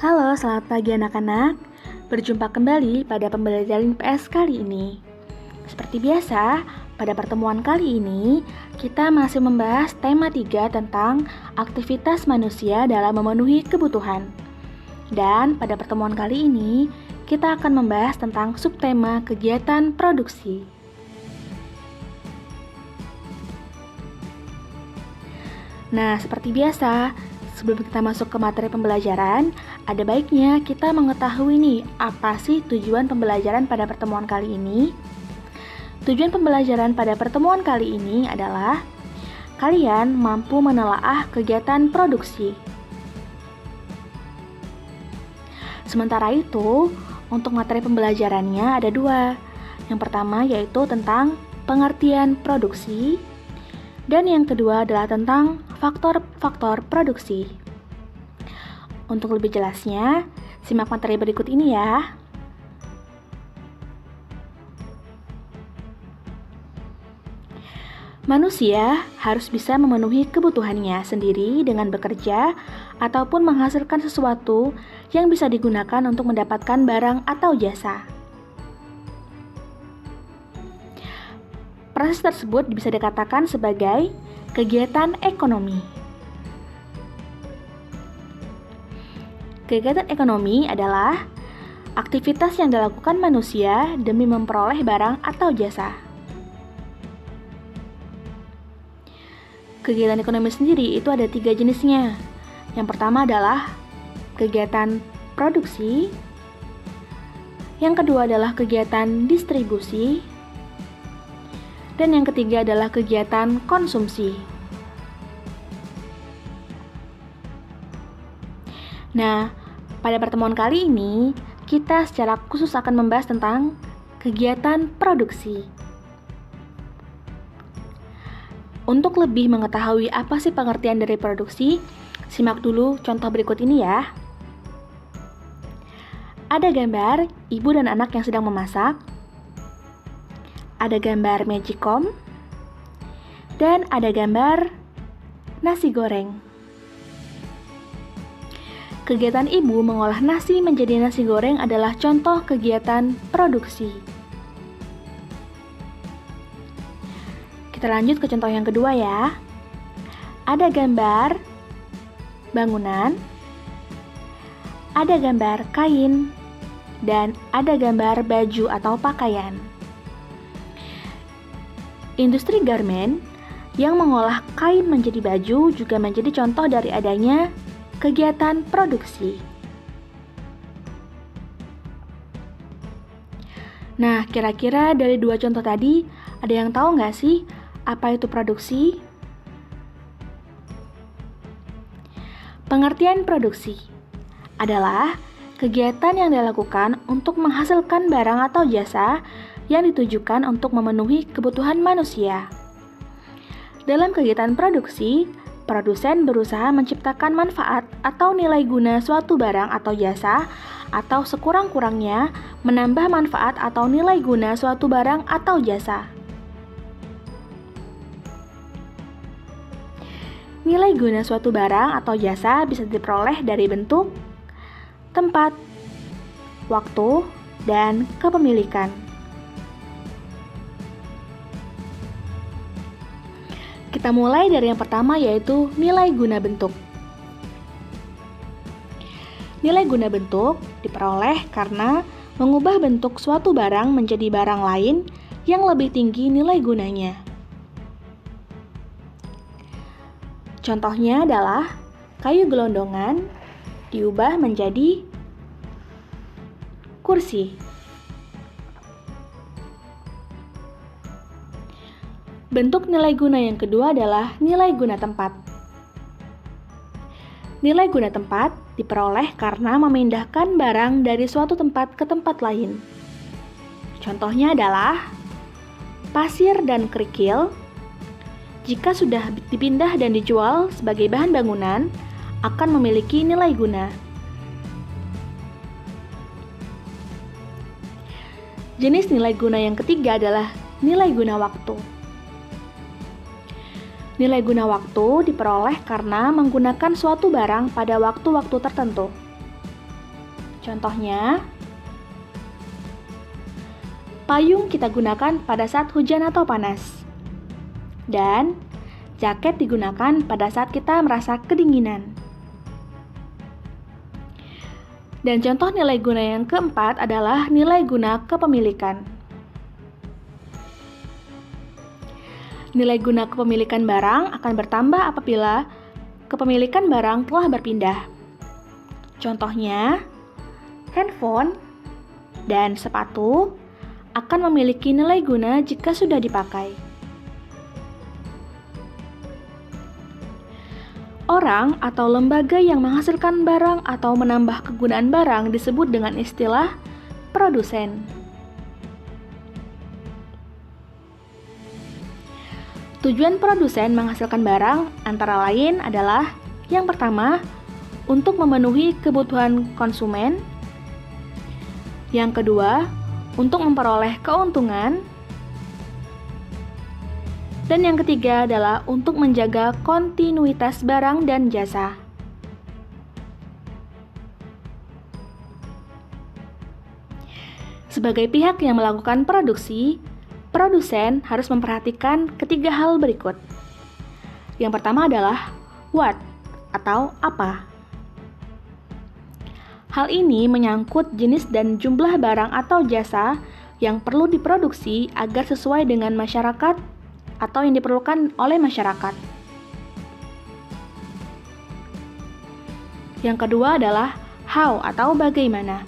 Halo, selamat pagi anak-anak. Berjumpa kembali pada pembelajaran IPS kali ini. Seperti biasa, pada pertemuan kali ini kita masih membahas tema 3 tentang aktivitas manusia dalam memenuhi kebutuhan. Dan pada pertemuan kali ini kita akan membahas tentang subtema kegiatan produksi. Nah, seperti biasa, sebelum kita masuk ke materi pembelajaran, ada baiknya kita mengetahui nih, apa sih tujuan pembelajaran pada pertemuan kali ini? Tujuan pembelajaran pada pertemuan kali ini adalah kalian mampu menelaah kegiatan produksi. Sementara itu, untuk materi pembelajarannya ada 2. Yang pertama yaitu tentang pengertian produksi, dan yang kedua adalah tentang faktor-faktor produksi. Untuk lebih jelasnya, simak materi berikut ini ya. Manusia harus bisa memenuhi kebutuhannya sendiri dengan bekerja ataupun menghasilkan sesuatu yang bisa digunakan untuk mendapatkan barang atau jasa. Proses tersebut bisa dikatakan sebagai kegiatan ekonomi. Kegiatan ekonomi adalah aktivitas yang dilakukan manusia demi memperoleh barang atau jasa. Kegiatan ekonomi sendiri itu ada 3 jenisnya. Yang pertama adalah kegiatan produksi, yang kedua adalah kegiatan distribusi, dan yang ketiga adalah kegiatan konsumsi. Nah, pada pertemuan kali ini, kita secara khusus akan membahas tentang kegiatan produksi. Untuk lebih mengetahui apa sih pengertian dari produksi, simak dulu contoh berikut ini ya. Ada gambar ibu dan anak yang sedang memasak. Ada gambar magicom, dan ada gambar nasi goreng. Kegiatan ibu mengolah nasi menjadi nasi goreng adalah contoh kegiatan produksi. Kita lanjut ke contoh yang kedua ya. Ada gambar bangunan, ada gambar kain, dan ada gambar baju atau pakaian. Industri garmen yang mengolah kain menjadi baju juga menjadi contoh dari adanya kegiatan produksi. Nah, kira-kira dari 2 contoh tadi, ada yang tahu nggak sih apa itu produksi? Pengertian produksi adalah kegiatan yang dilakukan untuk menghasilkan barang atau jasa yang ditujukan untuk memenuhi kebutuhan manusia. Dalam kegiatan produksi, produsen berusaha menciptakan manfaat atau nilai guna suatu barang atau jasa, atau sekurang-kurangnya menambah manfaat atau nilai guna suatu barang atau jasa. Nilai guna suatu barang atau jasa bisa diperoleh dari bentuk, tempat, waktu, dan kepemilikan. Kita mulai dari yang pertama yaitu nilai guna bentuk. Nilai guna bentuk diperoleh karena mengubah bentuk suatu barang menjadi barang lain yang lebih tinggi nilai gunanya. Contohnya adalah kayu gelondongan diubah menjadi kursi. Bentuk nilai guna yang kedua adalah nilai guna tempat. Nilai guna tempat diperoleh karena memindahkan barang dari suatu tempat ke tempat lain. Contohnya adalah pasir dan kerikil. Jika sudah dipindah dan dijual sebagai bahan bangunan, akan memiliki nilai guna. Jenis nilai guna yang ketiga adalah nilai guna waktu. Nilai guna waktu diperoleh karena menggunakan suatu barang pada waktu-waktu tertentu. Contohnya, payung kita gunakan pada saat hujan atau panas. Dan jaket digunakan pada saat kita merasa kedinginan. Dan contoh nilai guna yang keempat adalah nilai guna kepemilikan. Nilai guna kepemilikan barang akan bertambah apabila kepemilikan barang telah berpindah. Contohnya, handphone dan sepatu akan memiliki nilai guna jika sudah dipakai. Orang atau lembaga yang menghasilkan barang atau menambah kegunaan barang disebut dengan istilah produsen. Tujuan produsen menghasilkan barang antara lain adalah yang pertama, untuk memenuhi kebutuhan konsumen. Yang kedua, untuk memperoleh keuntungan. Dan yang ketiga adalah untuk menjaga kontinuitas barang dan jasa. Sebagai pihak yang melakukan produksi, produsen harus memperhatikan ketiga hal berikut. Yang pertama adalah what atau apa. Hal ini menyangkut jenis dan jumlah barang atau jasa yang perlu diproduksi agar sesuai dengan masyarakat atau yang diperlukan oleh masyarakat. Yang kedua adalah how atau bagaimana.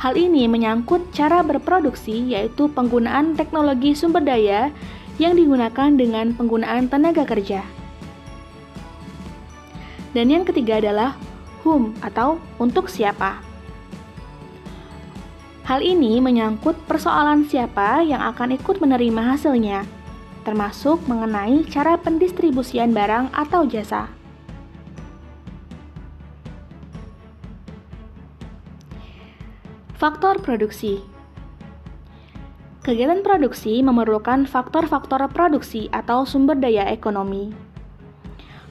Hal ini menyangkut cara berproduksi, yaitu penggunaan teknologi sumber daya yang digunakan dengan penggunaan tenaga kerja. Dan yang ketiga adalah whom atau untuk siapa. Hal ini menyangkut persoalan siapa yang akan ikut menerima hasilnya, termasuk mengenai cara pendistribusian barang atau jasa. Faktor produksi. Kegiatan produksi memerlukan faktor-faktor produksi atau sumber daya ekonomi.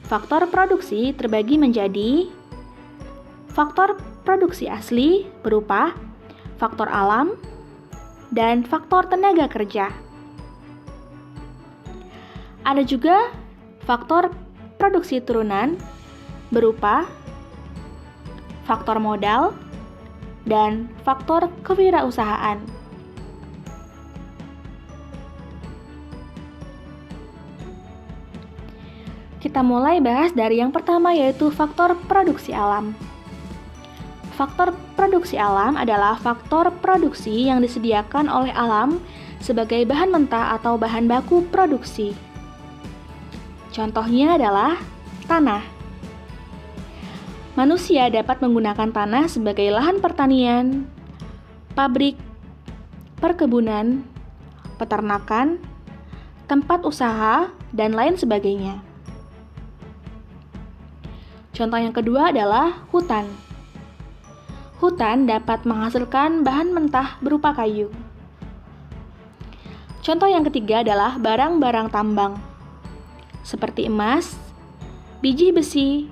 Faktor produksi terbagi menjadi faktor produksi asli berupa faktor alam, dan faktor tenaga kerja. Ada juga faktor produksi turunan berupa faktor modal dan faktor kewirausahaan. Kita mulai bahas dari yang pertama, yaitu faktor produksi alam. Faktor produksi alam adalah faktor produksi yang disediakan oleh alam sebagai bahan mentah atau bahan baku produksi. Contohnya adalah tanah. Manusia dapat menggunakan tanah sebagai lahan pertanian, pabrik, perkebunan, peternakan, tempat usaha, dan lain sebagainya. Contoh yang kedua adalah hutan. Hutan dapat menghasilkan bahan mentah berupa kayu. Contoh yang ketiga adalah barang-barang tambang, seperti emas, biji besi,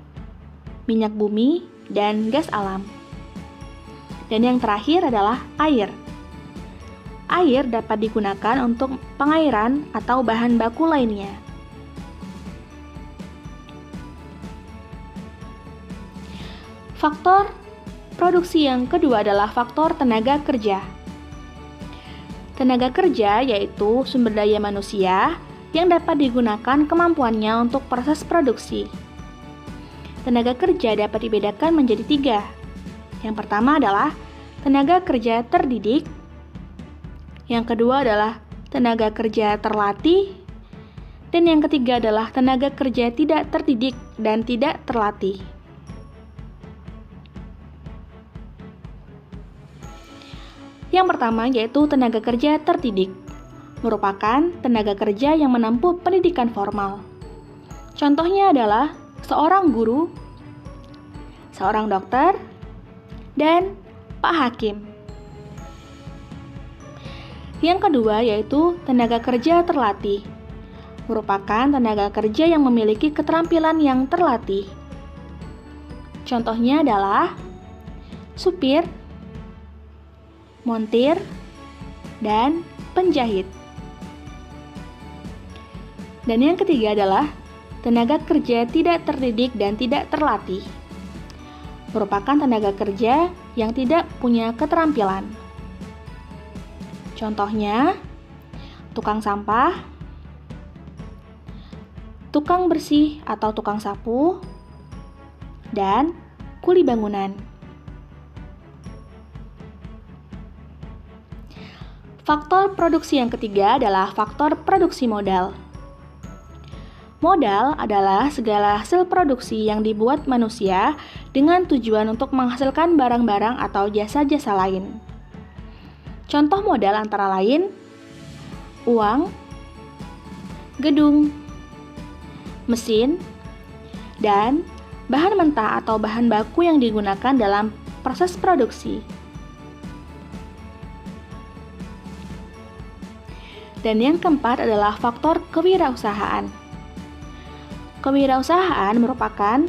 minyak bumi, dan gas alam. Dan yang terakhir adalah air. Air dapat digunakan untuk pengairan atau bahan baku lainnya. Faktor produksi yang kedua adalah faktor tenaga kerja. Tenaga kerja yaitu sumber daya manusia yang dapat digunakan kemampuannya untuk proses produksi. Tenaga kerja dapat dibedakan menjadi 3. Yang pertama adalah tenaga kerja terdidik. Yang kedua adalah tenaga kerja terlatih. Dan yang ketiga adalah tenaga kerja tidak terdidik dan tidak terlatih. Yang pertama yaitu tenaga kerja terdidik, merupakan tenaga kerja yang menempuh pendidikan formal. Contohnya adalah seorang guru, seorang dokter, dan Pak Hakim. Yang kedua yaitu tenaga kerja terlatih, merupakan tenaga kerja yang memiliki keterampilan yang terlatih. Contohnya adalah supir, montir, dan penjahit. Dan yang ketiga adalah tenaga kerja tidak terdidik dan tidak terlatih. Merupakan tenaga kerja yang tidak punya keterampilan. Contohnya, tukang sampah, tukang bersih atau tukang sapu, dan kuli bangunan. Faktor produksi yang ketiga adalah faktor produksi modal. Modal adalah segala hasil produksi yang dibuat manusia dengan tujuan untuk menghasilkan barang-barang atau jasa-jasa lain. Contoh modal antara lain uang, gedung, mesin, dan bahan mentah atau bahan baku yang digunakan dalam proses produksi. Dan yang keempat adalah faktor kewirausahaan. Kewirausahaan merupakan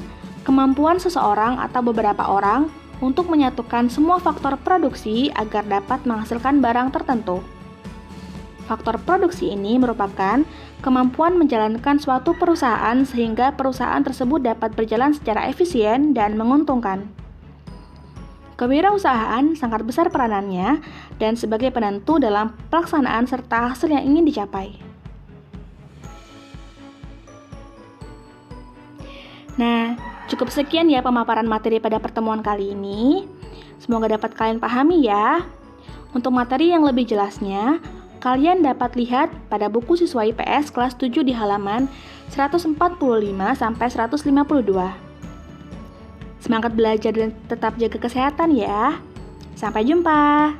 kemampuan seseorang atau beberapa orang untuk menyatukan semua faktor produksi agar dapat menghasilkan barang tertentu. Faktor produksi ini merupakan kemampuan menjalankan suatu perusahaan sehingga perusahaan tersebut dapat berjalan secara efisien dan menguntungkan. Kewirausahaan sangat besar peranannya dan sebagai penentu dalam pelaksanaan serta hasil yang ingin dicapai. Nah, cukup sekian ya pemaparan materi pada pertemuan kali ini. Semoga dapat kalian pahami ya. Untuk materi yang lebih jelasnya, kalian dapat lihat pada buku siswa IPS kelas 7 di halaman 145 sampai 152. Semangat belajar dan tetap jaga kesehatan ya. Sampai jumpa.